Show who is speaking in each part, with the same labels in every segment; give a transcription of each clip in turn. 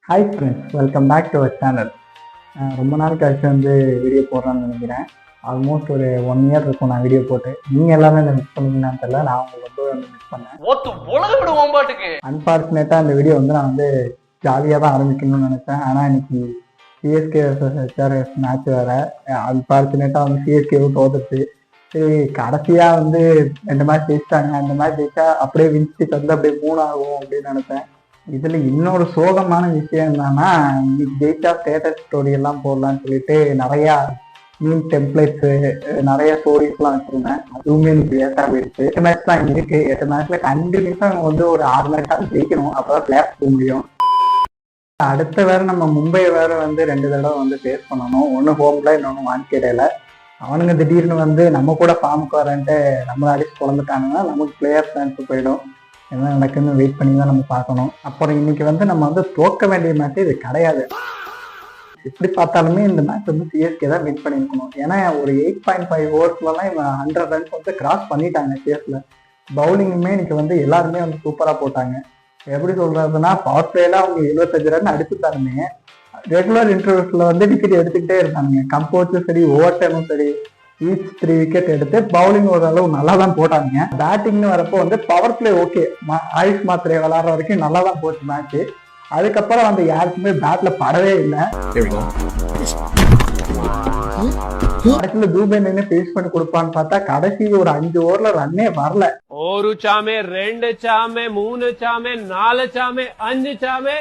Speaker 1: Hi friends, welcome back to our channel. ரொம்ப நாள் கழிச்சு வந்து வீடியோ போடுறான்னு நினைக்கிறேன். ஆல்மோஸ்ட் ஒரு 1 இயர் இருக்கும் நான் வீடியோ போட்டு. நீங்கள் எல்லாமே இந்த மிஸ் பண்ணீங்கன்னு தெரியல, நான் உங்களுக்கு ரொம்ப வந்து மிஸ் பண்ணேன். அன்ஃபார்ச்சுனேட்டாக அந்த வீடியோ வந்து நான் வந்து ஜாலியாக தான் ஆரம்பிக்கணும்னு நினச்சேன். ஆனால் இன்னைக்கு சிஎஸ்கே ஹெச்ஆர்எஸ் மேட்ச் வேறு. அன்ஃபார்ச்சுனேட்டாக வந்து சிஎஸ்கேவும் தோத்துச்சு. சரி, கடைசியாக வந்து 2 மேட்ச் ஜெயிச்சிட்டாங்க. அந்த மேட்ச் ஜெயிச்சா அப்படியே வின்ஸ்டிக் வந்து அப்படியே 3 ஆகும் அப்படின்னு நினச்சேன். இதுல இன்னொரு சோகமான விஷயம் என்னன்னா, இன்னைக்கு ஜெயிச்சா ஸ்டேட்டஸ் ஸ்டோரி எல்லாம் போடலான்னு சொல்லிட்டு நிறைய மீம் டெம்ப்ளேட்ஸ், நிறைய ஸ்டோரிஸ் எல்லாம் வச்சிருந்தேன். அதுவுமே இன்னைக்கு வேஸ்டா போயிடுச்சு. 8 மேட்ச் தான் இருக்கு. 8 மேட்ச்ல கண்டிப்பா வந்து ஒரு 6 மேட்ச் ஜெயிக்கணும், அப்பதான் பிளேயர்ஸ் போக முடியும். அடுத்த வேற நம்ம மும்பை வேற வந்து 2 தடவை வந்து ஃபேஸ் பண்ணணும். ஒன்னு ஹோம்ல, இன்னொன்னு வான்கேடையில. அவனுங்க திடீர்னு வந்து நம்ம கூட ஃபார்முக்கு வரன்ட்டு நம்மளை அடிச்சு குழந்துட்டாங்கன்னா நமக்கு பிளேயர் சான்ஸ் போயிடும். என்ன நடக்குன்னு வெயிட் பண்ணி தான் நம்ம பார்க்கணும். அப்புறம் இன்னைக்கு வந்து நம்ம வந்து தோக்க வேண்டிய மேட்ச் இது கிடையாது. எப்படி பார்த்தாலுமே இந்த மேட்ச் வந்து சிஎஸ்கே தான் வின் பண்ணியிருக்கணும். ஏன்னா ஒரு 8.5 ஓவர்ஸ்லாம் இவன் 100 ரன்ஸ் வந்து கிராஸ் பண்ணிட்டாங்க சிஎஸ்ல. பவுலிங்குமே இன்னைக்கு வந்து எல்லாருமே வந்து சூப்பராக போட்டாங்க. எப்படி சொல்றதுன்னா, பவர் பிளேல அவங்க 75 ரன் அடிச்சுட்டாருமே, ரெகுலர் இன்டர்வியூஸ்ல வந்து விக்கெட் எடுத்துக்கிட்டே இருந்தாங்க. கம்போஸும் சரி, ஓவர் டைமும் சரி, ஈச் 3 விக்கெட் எடுத்து பவுலிங் ஓரளவு நல்லா தான் போட்டாங்க. பேட்டிங்னு வரப்போ வந்து பவர் பிளே ஓகே, ஆயுஷ் மாத்திரை விளாடுற வரைக்கும் நல்லா தான் போச்சு மேட்ச். அதுக்கப்புறம் வந்து யாருக்குமே பேட்ல படவே இல்லை. கடைசியில தூபே நின்று பேஸ் பண்ணி கொடுப்பான்னு பார்த்தா கடைசி ஒரு 5 ஓவர்ல ரன்னே வரல.
Speaker 2: 1 चामे 2 चामे 3 चामे 4 चामे 5 चामे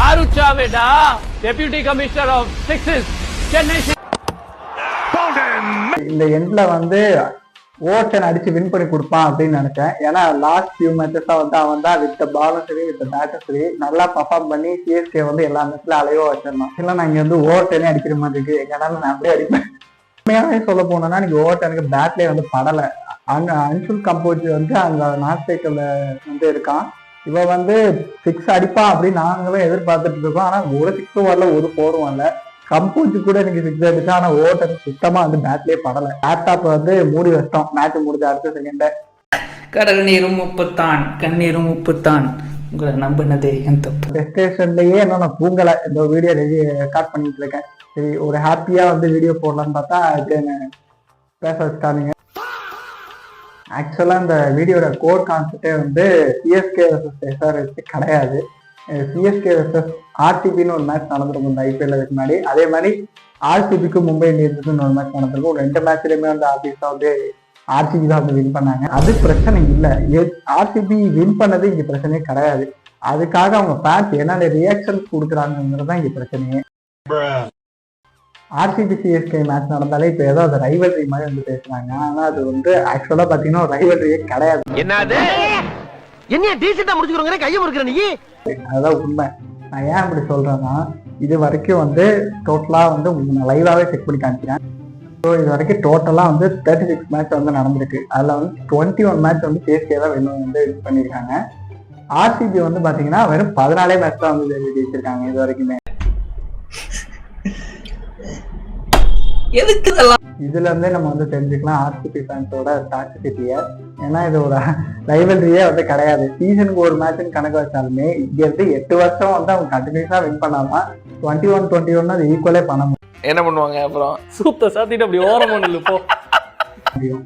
Speaker 2: 6 चामे डा deputy commissioner of sixes Chennai.
Speaker 1: இந்த எண்ட்ல வந்து ஓவர்டன் அடிச்சு வின் பண்ணி கொடுப்பான் அப்படின்னு நினைச்சேன். ஏன்னா லாஸ்ட் ஃபியூ மேட்சஸா வந்து அவன் தான் வித் பாலும் சரி வித் பேட்டும் சரி நல்லா பர்ஃபார்ம் பண்ணி சிஎஸ்கே வந்து எல்லா மேட்ச்ல அலையோ வச்சிருந்தான். இல்லை நான் இங்க வந்து ஓவர்டனே அடிக்கிற மாதிரி இருக்கு, எங்கனாலும் நான் அப்படியே அடிப்பேன். உண்மையாவே சொல்ல போனோம்னா இன்னைக்கு ஓவர்டனுக்கு பேட்லேயே வந்து படலை. அன்சுல் கம்போஜ் வந்து அந்த நார்த் சைக்கிள்ல வந்து இருக்கான். இவன் வந்து 6 அடிப்பான் அப்படின்னு நாங்களும் எதிர்பார்த்துட்டு இருக்கோம். ஆனா ஒரு 6 வரல, ஒரு 4 வரல. கம்போஜ் கூட எனக்கு 6 அடிச்சா, ஆனா ஓவர் சுத்தமா வந்து பேட்லயே படல. லேப்டாப் வந்து மூடி வச்சிட்டோம் மேட்ச் முடிஞ்ச அடுத்த செகண்ட்.
Speaker 3: கடல் நீரும் உப்புத்தான், கண்ணீரும் உப்புத்தான், உங்களை நம்பினதே என் தப்பு.
Speaker 1: டெஸ்டேஷன்லயே இன்னும் நான் தூங்கல, இந்த வீடியோ ரெக்கார்ட் பண்ணிட்டு இருக்கேன். சரி, ஒரு ஹாப்பியா வந்து வீடியோ போடலான்னு பார்த்தா பேச வச்சுட்டானுங்க. ஆக்சுவலா இந்த வீடியோட கோர் கான்செப்டே வந்து சிஎஸ்கே வர்சஸ் எஸ்ஆர்எஸ் கிடையாது. சிஎஸ்கே வர்சஸ் ஆர்சிபின்னு ஒரு மேட்ச் நடந்திருக்கும் இந்த ஐபிஎல் அதுக்கு முன்னாடி. அதே மாதிரி ஆர்சிபிக்கும் மும்பை இந்தியன்ஸுக்கும் ஒரு மேட்ச் நடந்திருக்கும். 2 மேட்ச்லயுமே வந்து ஆர்சிபி தான் வந்து வின் பண்ணாங்க. அது பிரச்சனை இல்லை. ஆர்சிபி வின் பண்ணது இங்க பிரச்சனையே கிடையாது. அதுக்காக அவங்க ஃபேன்ஸ் என்னென்ன ரியாக்ஷன்ஸ் கொடுக்குறாங்கிறது தான் இங்க பிரச்சனையே. ஆர்சிபி சிஎஸ்கே மேட்ச் நடந்தாலே இப்ப ஏதோ அது ரைவல்ரி மாதிரி வந்து பேசுறாங்க. ஆனா அது வந்து ஆக்சுவலா பாத்தீங்கன்னா ஒரு ரைவல்ரியே கிடையாது.
Speaker 4: என்ன டீசெண்டா முடிச்சுக்கிறோங்க, கையை முறுக்குற நீ.
Speaker 1: அதுதான் உண்மை. நான் ஏன் அப்படி சொல்றேன்னா, இது வரைக்கும் வந்து டோட்டலா வந்து உங்களுக்கு லைவாவே செக் பண்ணி காமிக்கிறேன். ஸோ இது வரைக்கும் டோட்டலா வந்து 36 மேட்ச் வந்து நடந்திருக்கு. அதுல வந்து 21 மேட்ச் வந்து சிஎஸ்கே தான் வந்து வின் பண்ணியிருக்காங்க. ஆர்சிபி வந்து பாத்தீங்கன்னா வெறும் 14 மேட்ச் தான் வந்து ஜெயிச்சிருக்காங்க இது வரைக்குமே. இதுல இருந்தே நம்ம வந்து தெரிஞ்சுக்கலாம் ஆர்சிபி ஃபேன்ஸோட டாக்ஸிசிட்டியை. ஏன்னா இது ஒரு ரைவல்ரியே வந்து கிடையாது. சீசனுக்கு ஒரு மேட்ச்னு கணக்கு வச்சாலுமே இங்க இருந்து 8 வருஷம் வந்து அவங்க கண்டினியூஸா வின் பண்ணாதான் 21-21 அது ஈக்குவலே பண்ண முடியும்.
Speaker 5: என்ன பண்ணுவாங்க அப்புறம்
Speaker 2: சூத்த சாத்திட்டு அப்படி ஓரம் பண்ணல போ.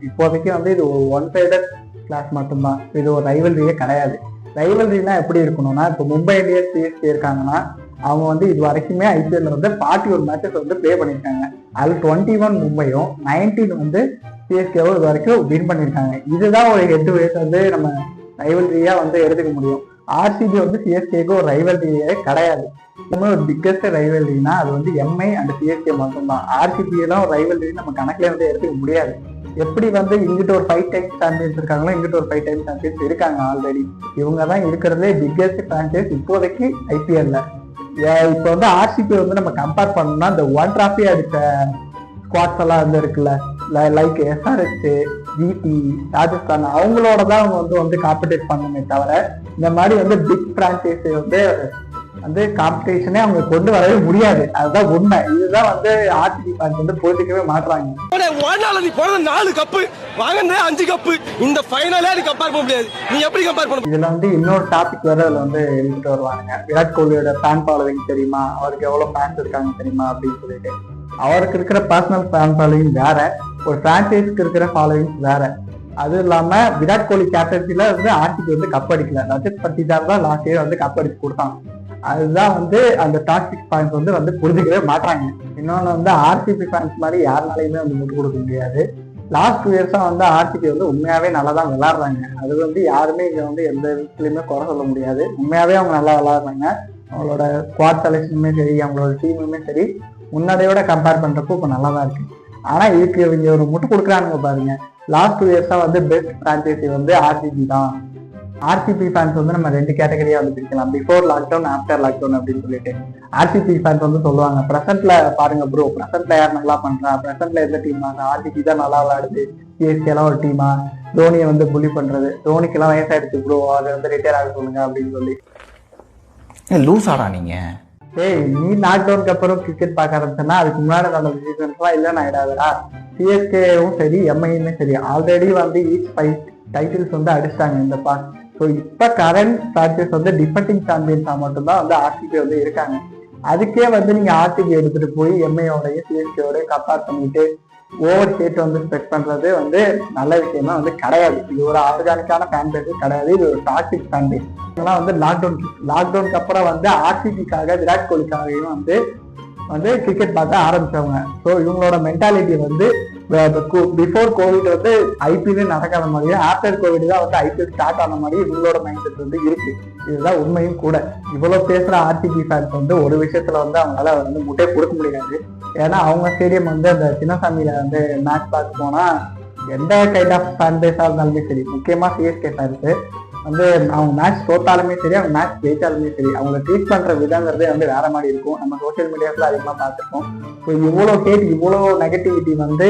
Speaker 1: இப்போதைக்கு வந்து இது ஒரு 1 சைடட் கிளாஸ் மட்டும்தான். இது ஒரு ரைவல்ரியே கிடையாது. ரைவல்ரினா எப்படி இருக்கணும்னா, இப்போ மும்பை இந்தியன்ஸ் சிஎஸ்கே இருக்காங்கன்னா அவங்க வந்து இது வரைக்குமே ஐபிஎல்ல வந்து 41 மேட்சஸ் வந்து பிளே பண்ணியிருக்காங்க. அது 21 மும்பையும் 19 வந்து சிஎஸ்கேவும் இது வரைக்கும் வின் பண்ணியிருக்காங்க. இதுதான் ஒரு ஹெட் டு ஹெட் வந்து நம்ம ரைவல்ரியா வந்து எடுத்துக்க முடியும். ஆர்சிபி வந்து சிஎஸ்கேக்கு ஒரு ரைவல்ரியே கிடையாது. இன்னும் ஒரு பிக்கஸ்ட் ரைவல்ரினா அது வந்து எம்ஐ அண்ட் சிஎஸ்கே மட்டும்தான். ஆர்சிபி எல்லாம் ஒரு ரைவல்ரி நம்ம கணக்குல வந்து எடுத்துக்க முடியாது. எப்படி வந்து இங்கிட்ட ஒரு 5 டைம்ஸ் சாம்பியன்ஸ் இருக்காங்களோ, இங்கிட்ட ஒரு 5 டைம்ஸ் சாம்பியன்ஸ் இருக்காங்க ஆல்ரெடி. இவங்க தான் இருக்கிறதுலே பிக்கஸ்ட் பிரான்ச்சைஸ் இப்போதைக்கு ஐபிஎல்ல. இப்போ வந்து ஆர்சிபி வந்து நம்ம கம்பேர் பண்ணோம்னா இந்த 1 டிராஃபி அடிச்ச ஸ்குவாட்ஸ் எல்லாம் வந்து இருக்குல்ல, லைக் எஸ்ஆர்எச், ஜிடி, ராஜஸ்தான், அவங்களோட தான் அவங்க வந்து காம்படேட் பண்ணணுமே தவிர இந்த மாதிரி வந்து பிக் பிரான்ச்சைஸை வந்து வந்து காம்படிஷனே அவங்க கொண்டு வரவே முடியாது. அதுதான் உண்மை. இதுதான் வந்து ஆர்சிபி ஃபேன்ஸ் வந்து புரிஞ்சுக்கவே மாட்றாங்க.
Speaker 4: நீ போனது 4 கப்பு வாங்கினே 5 கப்பு இந்த ஃபைனலே நீ கம்பேர் பண்ண முடியாது. நீ எப்படி கம்பேர் பண்ண?
Speaker 1: இதுல வந்து இன்னொரு டாபிக் வேற அதுல வந்து எழுதிட்டு வருவாங்க. விராட் கோலியோட ஃபேன் ஃபாலோவிங் தெரியுமா, அவருக்கு எவ்வளவு ஃபேன்ஸ் இருக்காங்க தெரியுமா அப்படின்னு சொல்லிட்டு. அவருக்கு இருக்கிற பர்சனல் ஃபேன் ஃபாலோவிங் வேற, ஒரு பிரான்சைஸ்க்கு இருக்கிற ஃபாலோவிங் வேற. அது இல்லாம விராட் கோலி கேப்டன்சில வந்து ஆர்சிபி வந்து கப் அடிக்கல. ரஜத் பட்டிதார் தான் லாஸ்ட் இயர் வந்து கப் அடிச்சு கொடுத்தாங்க. அதுதான் வந்து அந்த டாக்ஸிக் ஃபேன்ஸ் வந்து புரிஞ்சுக்கவே மாட்டாங்க. இன்னொன்னு வந்து ஆர்சிபி ஃபேன்ஸ் மாதிரி யாருனாலையுமே வந்து முட்டு கொடுக்க முடியாது. லாஸ்ட் 2 இயர்ஸா வந்து ஆர்சிபி வந்து உண்மையாவே நல்லா தான் விளையாடுறாங்க. அது வந்து யாருமே இங்க வந்து எந்த விதத்துலயுமே குறை சொல்ல முடியாது. உண்மையாவே அவங்க நல்லா விளையாடுறாங்க. அவங்களோட ஸ்குவாட் செலெக்ஷனுமே சரி, அவங்களோட டீமுமே சரி, முன்னாடியோட கம்பேர் பண்றப்போ இப்போ நல்லா தான் இருக்கு. ஆனா இதுக்கு இவங்க ஒரு முட்டு கொடுக்குறானுங்க பாருங்க. லாஸ்ட் 2 இயர்ஸா வந்து பெஸ்ட் பிரான்ச்சைசி வந்து ஆர்சிபி தான். ஆர்சிபி ஃபேன்ஸ் வந்து நம்ம 2 கேட்டகரியா வந்து பிரிக்கலாம், பிஃபோர் லாக்டவுன், ஆஃப்டர் லாக்டவுன் அப்படின்னு சொல்லிட்டு. ஆர்சிபி ஃபேன்ஸ் வந்து சொல்லுவாங்க, பிரசன்ட்ல பாருங்க ப்ரோ, பிரசன்ட்ல யார் நல்லா பண்றா, பிரசன்ட்ல எந்த டீம் ஆர்சிபி தான் நல்லா விளையாடுது, சிஎஸ்கே எல்லாம் ஒரு டீமா, தோனியை வந்து புள்ளி பண்றது, தோனிக்கு எல்லாம் வயசாயிடுச்சு ப்ரோ, அதை வந்து ரிட்டையர் ஆக சொல்லுங்க அப்படின்னு சொல்லி.
Speaker 5: லூஸ் ஆடா நீங்க.
Speaker 1: ஏய், நீ லாக்டவுனுக்கு அப்புறம் கிரிக்கெட் பார்க்க ஆரம்பிச்சேன்னா அதுக்கு முன்னாடி நடந்த சீசன்ஸ்லாம் இல்லைன்னு ஆயிடாதா. சிஎஸ்கேவும் சரி, எம்ஐயுமே சரி, ஆல்ரெடி வந்து ஈச் 5 டைட்டில்ஸ் வந்து அடிச்சிட்டாங்க இந்த பாஸ். ஸோ இப்போ கரண்ட் பிரான்ச்சைஸ் வந்து டிஃபெண்டிங் சாம்பியன்ஸா மட்டும்தான் வந்து ஆர்சிபி வந்து இருக்காங்க. அதுக்கே வந்து நீங்க ஆர்சிபி எடுத்துட்டு போய் எம்ஐயோடய சிஎஸ்கேயோடய கம்பேர் பண்ணிட்டு ஓவர் ஸ்டேட் வந்து ஸ்பெக்ட் பண்றது வந்து நல்ல விஷயமா வந்து கிடையாது. இது ஒரு ஆர்கானிக்கான ஃபேன் பேஸ் கிடையாது, இது ஒரு டாக்ஸிக் ஃபேன் பேஸ். இதெல்லாம் வந்து லாக்டவுனுக்கு அப்புறம் வந்து ஆர்சிபிக்காக, விராட் கோலிக்காகவும் வந்து கிரிக்கெட் பார்க்க ஆரம்பிச்சவங்க. ஸோ இவங்களோட மென்டாலிட்டி வந்து பிஃபோர் கோவிட் வந்து ஐபிஎல் நடக்காத மாதிரியும், ஆஃப்டர் கோவிட் தான் வந்து ஐபிஎல் ஸ்டார்ட் ஆன மாதிரி இவங்களோட மைண்ட் செட் வந்து இருக்கு. இதுதான் உண்மையும் கூட. இவ்வளவு பேசுற ஆர்சிபி ஃபேன்ஸ் வந்து ஒரு விஷயத்துல வந்து அவங்களால வந்து முட்டையை கொடுக்க முடியாது. ஏன்னா அவங்க ஸ்டேடியம் வந்து அந்த சின்னசாமியில வந்து மேட்ச் பார்க்க போனா எந்த கைண்ட் ஆஃப் ஃபேன் பேஸா இருந்தாலுமே சரி, முக்கியமா சிஎஸ்கே ஃபேன்ஸ் வந்து அவங்க மேட்ச் தோத்தாலுமே சரி, அவங்க மேட்ச் ஜெயிச்சாலுமே சரி, அவங்க ட்ரீட் பண்ற விதங்கிறதே வந்து வேற மாதிரி இருக்கும். நம்ம சோசியல் மீடியாஸ்ல அதிகமா பார்த்துருக்கோம். ஸோ இவ்வளோ ஹேட், இவ்வளோ நெகட்டிவிட்டி வந்து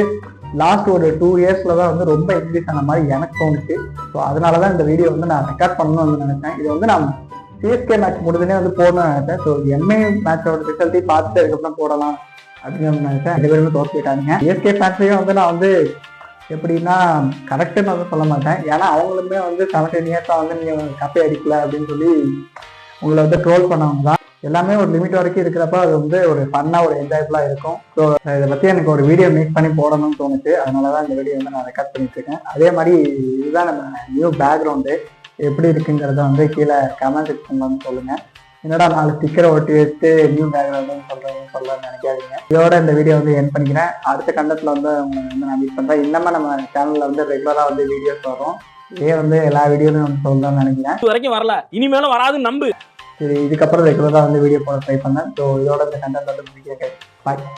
Speaker 1: லாஸ்ட் ஒரு 2 இயர்ஸ்ல தான் வந்து ரொம்ப இன்க்ரீஸ் ஆன மாதிரி எனக்கு தோணுச்சு. ஸோ அதனாலதான் இந்த வீடியோ வந்து நான் ரெக்கார்ட் பண்ணணும்னு நினைச்சேன். இது வந்து நான் சிஎஸ்கே மேட்ச் முடிஞ்சனே வந்து போடணும்னு நினைச்சேன். ஸோ எம்ஏ மேட்சோட ரிசல்ட்டையும் பார்த்துட்டு அதுக்கப்புறம் போடலாம் அப்படின்னு நினைச்சேன். 2 பேருமே தோற்று போயிட்டாங்க. சிஎஸ்கே ஃபேன்ஸையும் வந்து நான் வந்து எப்படின்னா கரெக்டுன்னு வந்து சொல்ல மாட்டேன். ஏன்னா அவங்களுமே வந்து 17 இயர்ஸா வந்து நீங்க கப்பை அடிக்கல அப்படின்னு சொல்லி உங்களை வந்து ட்ரோல் பண்ணவங்க தான். எல்லாமே ஒரு லிமிட் வரைக்கும் இருக்கிறப்ப அது வந்து ஒரு ஃபன்னா, ஒரு என்ஜாய்ஃபுல்லா இருக்கும். ஸோ இதை பத்தி எனக்கு ஒரு வீடியோ மேக் பண்ணி போடணும்னு தோணுச்சு. அதனாலதான் இந்த வீடியோ வந்து நான் ரெக்கார்ட் பண்ணிட்டு இருக்கேன். அதே மாதிரி இதுதான் நம்ம நியூ பேக்ரவுண்டு, எப்படி இருக்குங்கிறத வந்து கீழே கமெண்ட் செக்ஷன்ல வந்து சொல்லுங்க. என்னடா 4 ஸ்டிக்கரை ஒட்டி வச்சு நியூ பேக்ரவுண்ட் சொல்ல நினைக்காதீங்க. இதோட இந்த வீடியோ வந்து என் பண்ணிக்கிறேன். அடுத்த கண்டத்துல வந்து உங்களை வந்து நான் மீட் பண்றேன். இன்னமும் நம்ம சேனல்ல வந்து ரெகுலரா வந்து வீடியோஸ் வரும். இதே வந்து எல்லா வீடியோவும் வந்து சொல்லணும்னு நினைக்கிறேன்.
Speaker 6: இது வரைக்கும் வரல, இனிமேலும் வராதுன்னு நம்பு.
Speaker 1: சரி, இதுக்கப்புறம் ரெகுலரா வந்து வீடியோ போட ட்ரை பண்ணேன். ஸோ இதோட இந்த கண்டென்ட் வந்து முடிக்கிறேன். பாய்.